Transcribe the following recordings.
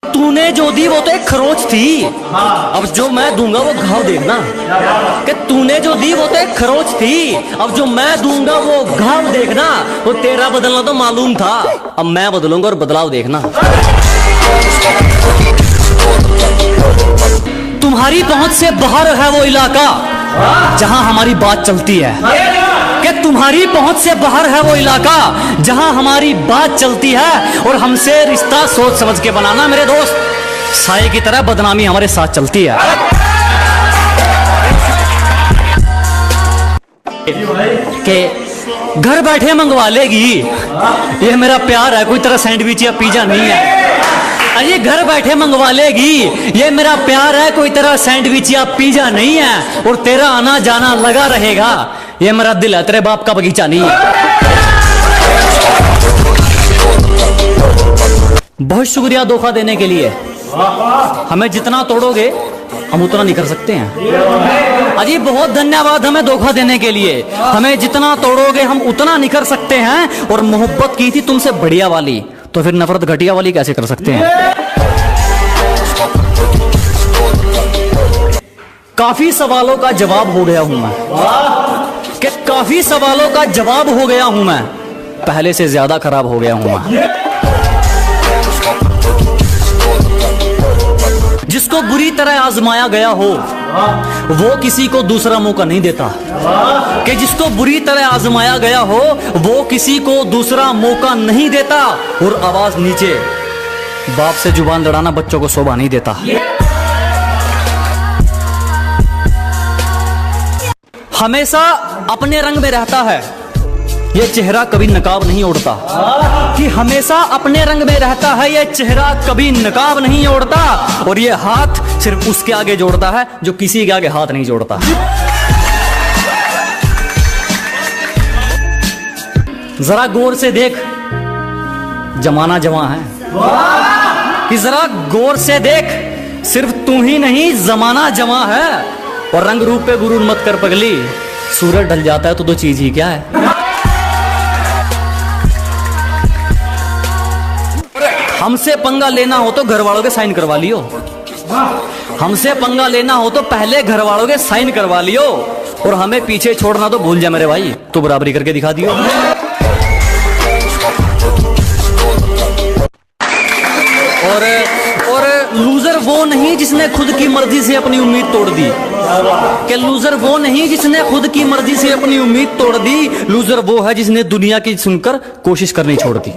तूने जो दी वो तो एक खरोच थी, अब जो मैं दूंगा वो घाव देखना। कि तूने जो दी वो तो एक खरोच थी, अब जो मैं दूंगा वो घाव देखना। वो तेरा बदलना तो मालूम था, अब मैं बदलूंगा और बदलाव देखना। तुम्हारी पहुंच से बाहर है वो इलाका जहां हमारी बात चलती है। कि तुम्हारी पहुंच से बाहर है वो इलाका जहां हमारी बात चलती है, और हमसे रिश्ता सोच समझ के बनाना मेरे दोस्त, साये की तरह बदनामी हमारे साथ चलती है। कि घर बैठे मंगवा लेगी, ये मेरा प्यार है, कोई तरह सैंडविच या पिज्जा नहीं है। अरे घर बैठे मंगवा लेगी, ये मेरा प्यार है, कोई तरह सैंडविच या पिज्जा नहीं है। और तेरा आना जाना लगा रहेगा, ये मेरा दिल है, तेरे बाप का बगीचा नहीं है। बहुत शुक्रिया धोखा देने के लिए। हमें जितना तोड़ोगे हम उतना नहीं कर सकते हैं। अजी बहुत धन्यवाद हमें धोखा देने के लिए। हमें जितना तोड़ोगे हम उतना नहीं कर सकते हैं। और मोहब्बत की थी तुमसे बढ़िया वाली, तो फिर नफरत घटिया वाली कैसे कर सकते हैं। काफी सवालों का जवाब हो गया हूं मैं, कि काफी सवालों का जवाब हो गया हूं मैं, पहले से ज्यादा खराब हो गया हूं मैं। जिसको बुरी तरह आजमाया गया हो वो किसी को दूसरा मौका नहीं देता। कि जिसको बुरी तरह आजमाया गया हो वो किसी को दूसरा मौका नहीं देता। और आवाज नीचे, बाप से जुबान लड़ाना बच्चों को शोभा नहीं देता। हमेशा अपने रंग में रहता है, ये चेहरा कभी नकाब नहीं ओढ़ता। कि हमेशा अपने रंग में रहता है, ये चेहरा कभी नकाब नहीं ओढ़ता। और ये हाथ सिर्फ उसके आगे जोड़ता है जो किसी के आगे हाथ नहीं जोड़ता। जरा गौर से देख, जमाना जवां है। कि जरा गौर से देख, सिर्फ तू ही नहीं जमाना जवां है। और रंग रूप पे गुरूर मत कर पगली, सूरज ढल जाता है तो दो चीज ही क्या है। हमसे पंगा लेना हो तो घर वालों के साइन करवा लियो। हमसे पंगा लेना हो तो पहले घर वालों के साइन करवा लियो। और हमें पीछे छोड़ना तो भूल जा मेरे भाई, तू बराबरी करके दिखा दियो। और लूजर वो नहीं जिसने खुद की मर्जी से अपनी उम्मीद तोड़ दी। कि लूजर वो नहीं जिसने खुद की मर्जी से अपनी उम्मीद तोड़ दी। लूजर वो है जिसने दुनिया की सुनकर कोशिश करनी छोड़ दी।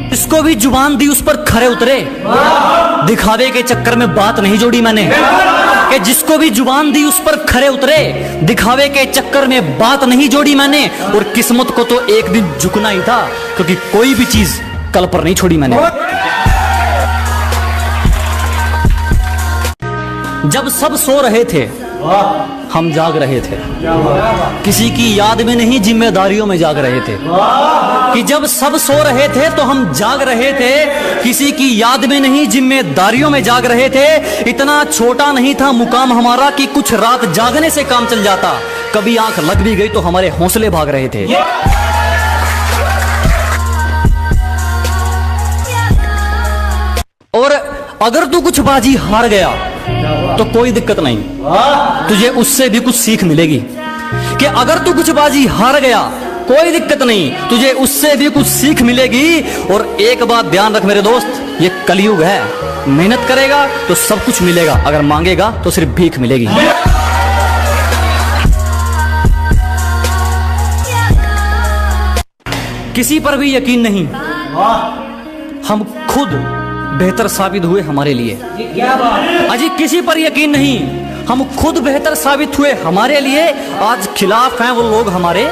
जिसको भी जुबान दी उस पर खरे उतरे, दिखावे के चक्कर में बात नहीं जोड़ी मैंने। कि जिसको भी जुबान दी उस पर खरे उतरे, दिखावे के चक्कर में बात नहीं जोड़ी मैंने। और किस्मत को तो एक दिन झुकना ही था, क्योंकि कोई भी चीज कल पर नहीं छोड़ी मैंने। जब सब सो रहे थे हम जाग रहे थे, किसी की याद में नहीं जिम्मेदारियों में जाग रहे थे। कि जब सब सो रहे थे तो हम जाग रहे थे, किसी की याद में नहीं जिम्मेदारियों में जाग रहे थे। इतना छोटा नहीं था मुकाम हमारा कि कुछ रात जागने से काम चल जाता। कभी आंख लग भी गई तो हमारे हौसले भाग रहे थे। और अगर तू कुछ बाजी हार गया तो कोई दिक्कत नहीं, तुझे उससे भी कुछ सीख मिलेगी। कि अगर तू कुछ बाजी हार गया कोई दिक्कत नहीं, तुझे उससे भी कुछ सीख मिलेगी। और एक बात ध्यान रख मेरे दोस्त, ये कलयुग है, मेहनत करेगा तो सब कुछ मिलेगा, अगर मांगेगा तो सिर्फ भीख मिलेगी। किसी पर भी यकीन नहीं, हम खुद बेहतर साबित हुए हमारे लिए। अजी किसी पर यकीन नहीं, हम खुद बेहतर साबित हुए हमारे लिए। आज खिलाफ हैं वो लोग हमारे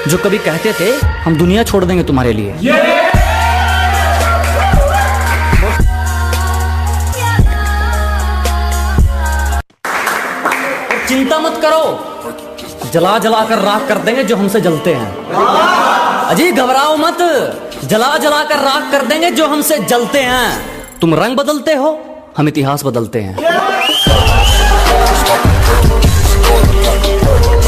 जो कभी कहते थे हम दुनिया छोड़ देंगे तुम्हारे लिए। चिंता मत करो, जला जला कर राख कर देंगे जो हमसे जलते हैं। अजी घबराओ मत, जला जला कर राख कर देंगे जो हमसे जलते हैं। तुम रंग बदलते हो, हम इतिहास बदलते हैं।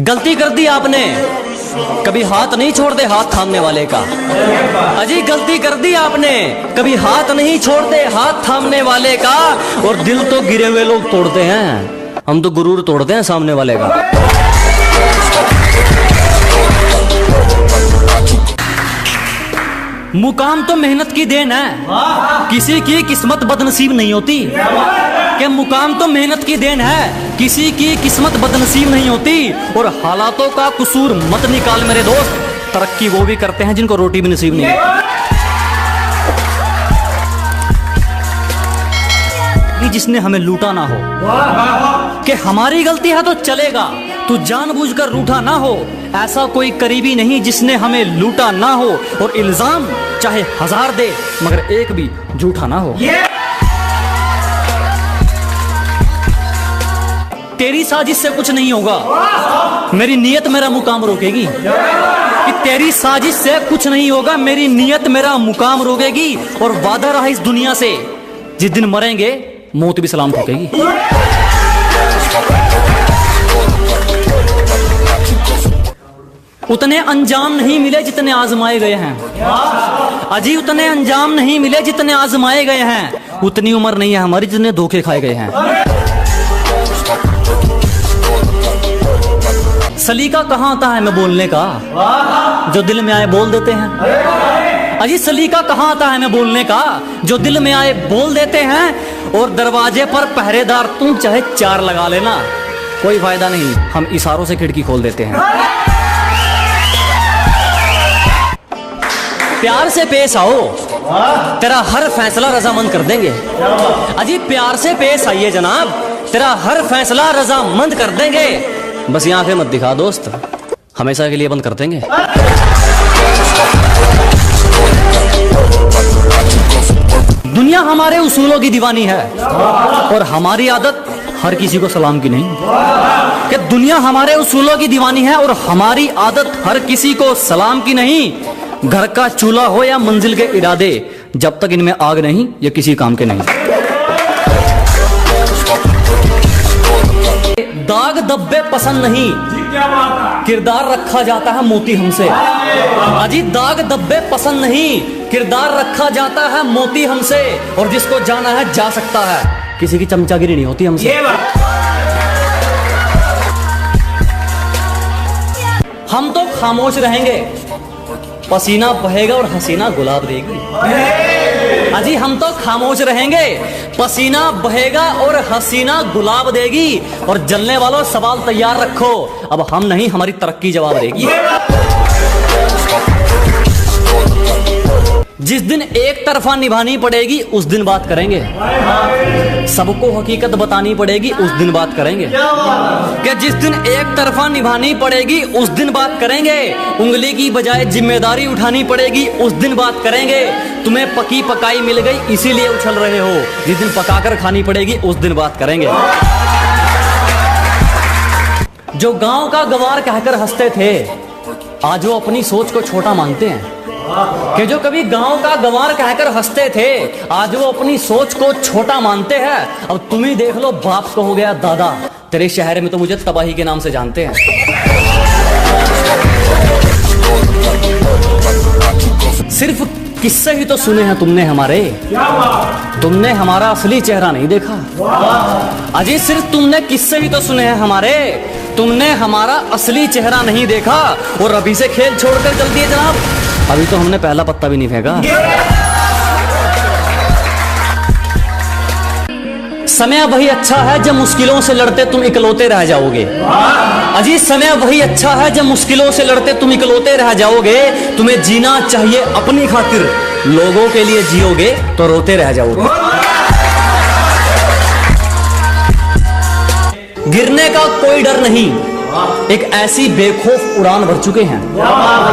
गलती कर दी आपने, कभी हाथ नहीं छोड़ते हाथ थामने वाले का। अजी गलती कर दी आपने, कभी हाथ नहीं छोड़ते हाथ थामने वाले का। और दिल तो गिरे हुए लोग तोड़ते हैं, हम तो गुरूर तोड़ते हैं सामने वाले का। मुकाम तो मेहनत की देन है, किसी की किस्मत बदनसीब नहीं होती। कि मुकाम तो मेहनत की देन है, किसी की किस्मत बदनसीब नहीं होती। और हालातों का कसूर मत निकाल मेरे दोस्त, तरक्की वो भी करते हैं जिनको रोटी भी नसीब नहीं होती। जिसने हमें लूटा ना हो, कि हमारी गलती है तो चलेगा, तू जानबूझकर रूठा ना हो। ऐसा कोई करीबी नहीं जिसने हमें लूटा ना हो। और इल्जाम चाहे 1000 दे मगर एक भी झूठा ना हो। तेरी साजिश से कुछ नहीं होगा, मेरी नियत मेरा मुकाम रोकेगी। कि तेरी साजिश से कुछ नहीं होगा, मेरी नियत मेरा मुकाम रोकेगी। और वादा रहा इस दुनिया से, जिस दिन मरेंगे मौत भी सलाम ठोकेगी। उतने अंजाम नहीं मिले जितने आजमाए गए हैं। अजी उतने अंजाम नहीं मिले जितने आजमाए गए हैं। उतनी उम्र नहीं है हमारी जितने धोखे खाए गए हैं। सलीका कहाँ आता है मैं बोलने का, जो दिल में आए बोल देते हैं। अजी सलीका कहाँ आता है मैं बोलने का, जो दिल में आए बोल देते हैं। और दरवाजे पर पहरेदार तुम चाहे 4 लगा लेना, कोई फायदा नहीं, हम इशारों से खिड़की खोल देते हैं। प्यार से पेश आओ, तेरा हर फैसला रजामंद कर देंगे। अजी प्यार से पेश आइए जनाब, तेरा हर फैसला रजामंद कर देंगे। बस ये आंखें मत दिखा दोस्त, हमेशा के लिए बंद कर देंगे। दुनिया हमारे उसूलों की दीवानी है, और हमारी आदत हर किसी को सलाम की नहीं। कि दुनिया हमारे उसूलों की दीवानी है और हमारी आदत हर किसी को सलाम की नहीं। घर का चूल्हा हो या मंजिल के इरादे, जब तक इनमें आग नहीं ये किसी काम के नहीं। दाग धब्बे पसंद नहीं, किरदार रखा जाता है मोती हमसे। अजी दाग धब्बे पसंद नहीं, किरदार रखा जाता है मोती हमसे। और जिसको जाना है जा सकता है, किसी की चमचागिरी नहीं होती हमसे। हम तो खामोश रहेंगे, पसीना बहेगा और हसीना गुलाब देगी। अजी हम तो खामोश रहेंगे, पसीना बहेगा और हसीना गुलाब देगी। और जलने वालों सवाल तैयार रखो, अब हम नहीं हमारी तरक्की जवाब देगी। जिस दिन एक तरफा निभानी पड़ेगी उस दिन बात करेंगे। सबको हकीकत बतानी पड़ेगी उस दिन बात करेंगे। कि जिस दिन एक तरफा निभानी पड़ेगी उस दिन बात करेंगे। उंगली की बजाय जिम्मेदारी उठानी पड़ेगी उस दिन बात करेंगे। तुम्हें पकी पकाई मिल गई इसीलिए उछल रहे हो, जिस दिन पकाकर खानी पड़ेगी उस दिन बात करेंगे। जो गांव का गवार कहकर हंसते थे, आज वो अपनी सोच को छोटा मानते हैं। कि जो कभी गांव का गंवार कहकर हंसते थे, आज वो अपनी सोच को छोटा मानते हैं। अब तुम ही देख लो, बाप को हो गया दादा, तेरे शहर में तो मुझे तबाही के नाम से जानते हैं। सिर्फ किस्से ही तो सुने हैं तुमने हमारे, तुमने हमारा असली चेहरा नहीं देखा। अजी सिर्फ तुमने किस्से ही तो सुने हैं हमारे, तुमने हमारा असली चेहरा नहीं देखा। और अभी से खेल छोड़कर चल दिए जनाब, अभी तो हमने पहला पत्ता भी नहीं फेंका। समय वही अच्छा है जब मुश्किलों से लड़ते तुम इकलौते रह जाओगे। अजी समय वही अच्छा है जब मुश्किलों से लड़ते तुम इकलौते रह जाओगे। तुम्हें जीना चाहिए अपनी खातिर, लोगों के लिए जियोगे तो रोते रह जाओगे। गिरने का कोई डर नहीं, एक ऐसी बेखौफ उड़ान भर चुके हैं।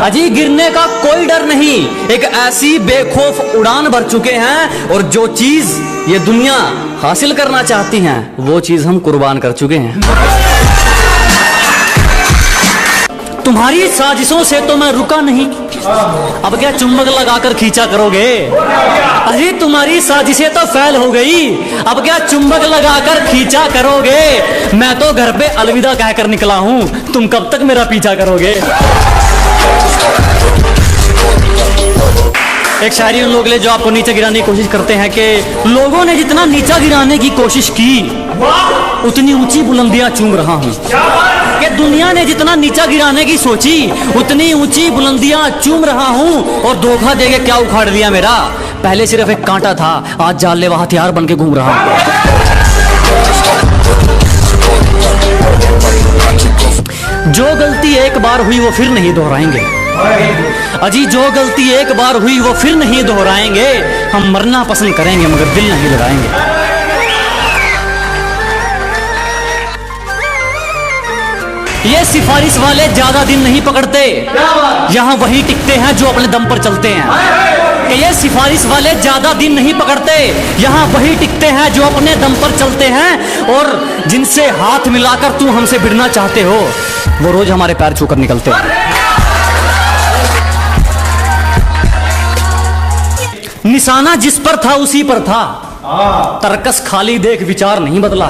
अजी गिरने का कोई डर नहीं, एक ऐसी बेखौफ उड़ान भर चुके हैं। और जो चीज ये दुनिया हासिल करना चाहती हैं, वो चीज हम कुर्बान कर चुके हैं। तुम्हारी साजिशों से तो मैं रुका नहीं, अब क्या चुंबक लगाकर खींचा करोगे। अजी तुम्हारी साजिशें तो फैल हो गई, अब क्या चुंबक लगाकर खींचा करोगे। मैं तो घर पे अलविदा कहकर निकला हूं, तुम कब तक मेरा पीछा करोगे। एक शायरी उन लोग ले जो आपको नीचे गिराने की कोशिश करते हैं कि लोगों ने जितना नीचा गिराने की कोशिश की उतनी ऊंची बुलंदियां चूम रहा हूं। कि दुनिया ने जितना नीचा गिराने की सोची उतनी ऊंची बुलंदियां चूम रहा हूं। और धोखा देके क्या उखाड़ लिया मेरा, पहले सिर्फ एक कांटा था, आज जानलेवा हथियार बन के घूम रहा हूं। जो गलती एक बार हुई वो फिर नहीं दोहराएंगे। अजी जो गलती एक बार हुई वो फिर नहीं दोहराएंगे। हम मरना पसंद करेंगे मगर दिल नहीं लगाएंगे। ये सिफारिश वाले ज्यादा दिन नहीं पकड़ते, यहाँ वही टिकते हैं जो अपने दम पर चलते हैं। कि ये सिफारिश वाले ज्यादा दिन नहीं पकड़ते, यहाँ वही टिकते हैं जो अपने दम पर चलते हैं। और जिनसे हाथ मिलाकर तुम हमसे भिड़ना चाहते हो वो रोज हमारे पैर छूकर निकलते हैं। निशाना जिस पर था उसी पर था, तरकस खाली देख विचार नहीं बदला।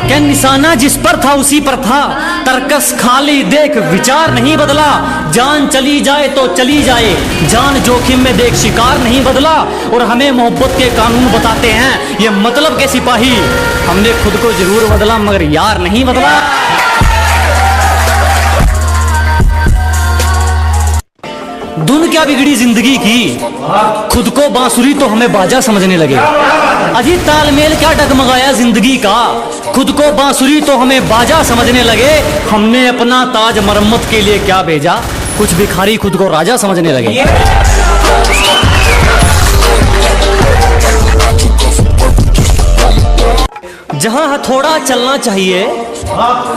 क्या निशाना जिस पर था उसी पर था, तरकस खाली देख विचार नहीं बदला। जान चली जाए तो चली जाए, जान जोखिम में देख शिकार नहीं बदला। और हमें मोहब्बत के कानून बताते हैं ये मतलब के सिपाही, हमने खुद को जरूर बदला मगर यार नहीं बदला। धुन क्या बिगड़ी जिंदगी की, खुद को बांसुरी तो हमें बाजा समझने लगे। अजी तालमेल क्या डगमगाया जिंदगी का, खुद को बांसुरी तो हमें बाजा समझने लगे। हमने अपना ताज मरम्मत के लिए क्या भेजा, कुछ भिखारी खुद को राजा समझने लगे। जहां हथौड़ा चलना चाहिए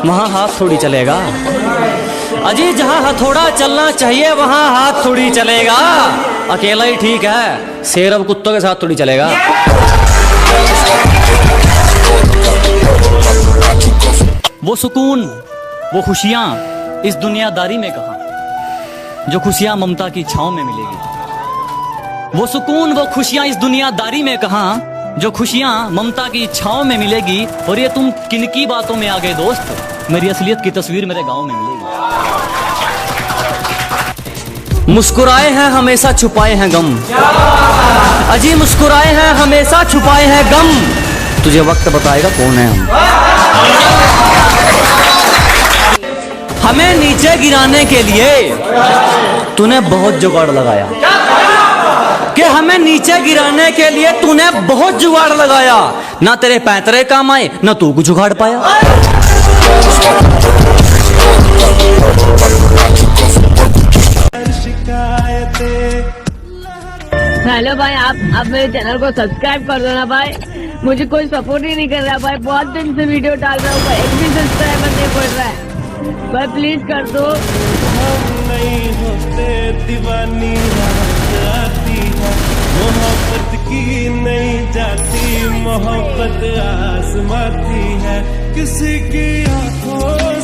वहां हाथ थोड़ी चलेगा। अजी जहां हथौड़ा चलना चाहिए वहां हाथ थोड़ी चलेगा। अकेला ही ठीक है, शेर अब कुत्तों के साथ थोड़ी चलेगा। वो सुकून वो खुशियां इस दुनियादारी में कहां, जो खुशियां ममता की छांव में मिलेगी। वो सुकून वो खुशियां इस दुनियादारी में कहां, जो खुशियां ममता की छांव में मिलेगी। और ये तुम किनकी बातों में आ गए दोस्त, मेरी असलियत की तस्वीर मेरे गांव में मिलेगी। मुस्कुराए हैं हमेशा छुपाए हैं गम, अजी मुस्कुराए हैं हमेशा छुपाए हैं गम। तुझे वक्त बताएगा कौन है हम। हमें नीचे गिराने के लिए तूने बहुत जुगाड़ लगाया, कि हमें नीचे गिराने के लिए तूने बहुत जुगाड़ लगाया। ना तेरे पैतरे काम आए ना तू कुछ जुगाड़ पाया। हेलो भाई, आप मेरे चैनल को सब्सक्राइब कर दो ना भाई। मुझे कोई सपोर्ट ही नहीं कर रहा भाई, बहुत दिन से वीडियो डाल रहा हूँ भाई, एक भी सब्सक्राइबर नहीं पड़ रहा है भाई, प्लीज कर दो। हम नहीं होते दीवानी आती है, मोहब्बत की नहीं जाती, मोहब्बत आसमाती है किसी की आंखों